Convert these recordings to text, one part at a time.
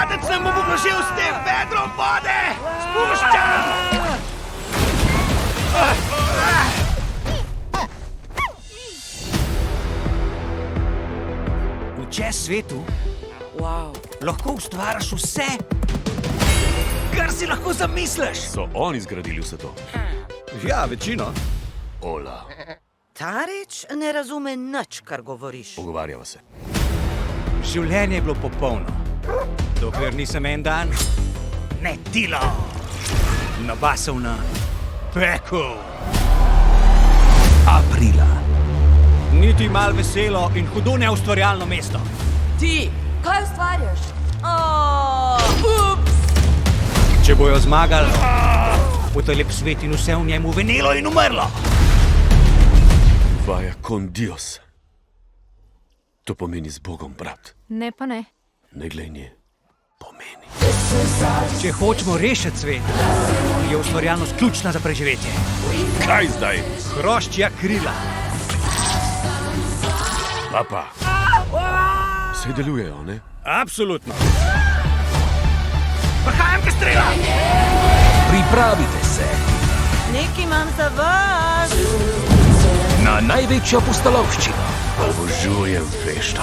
Padec nam bo vložil s tem vedrom vode! Spuščam! V čez svetu lahko ustvariš vse, kar si lahko zamisliš. So oni zgradili vse to? Ja, večino. Ola, Ta reč ne razume nič, kar govoriš. pogovarjava se. Življenje je bilo popolno. Dokler nisem en dan Ne dilo! nabasal na pekel. Aprila. Niti mal veselo in hudo neustvarjalno mesto. Ti, kaj ustvarjaš? Ups! Če bojo zmagali, bo to lep svet in vse v njemu venelo in umrlo. Vaya con Dios. To pomeni z Bogom, brat. Ne pa ne. Ne glej nje. Pomeni. Če hočemo rešiti svet, je ustvarjalnost ključna za preživetje. Kaj zdaj? Hroščja krila. Papa. Vse delujejo, ne? Absolutno. Prihajam, ki strela! Pripravite se Nekaj imam za vas. na največjo pustolovščino, Obožujem fešto.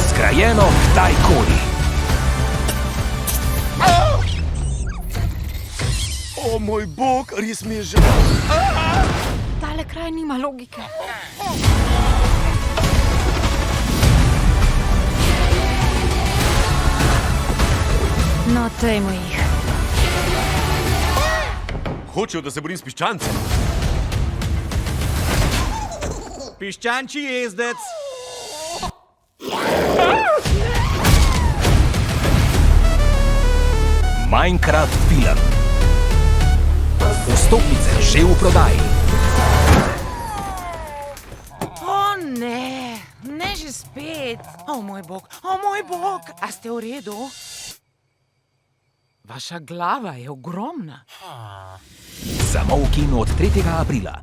zgrajeno kdajkoli. O moj Bog, res mi je žal. Tale kraj nima logike. No, tejmo jih. Hočejo, da se borim s piščancem. Piščančji jezdec. Minecraft film. Vstopnice že v prodaji. O ne, ne že spet. O moj bog, a ste v redu? Vaša glava je ogromna. Samo v kinu od 3. aprila.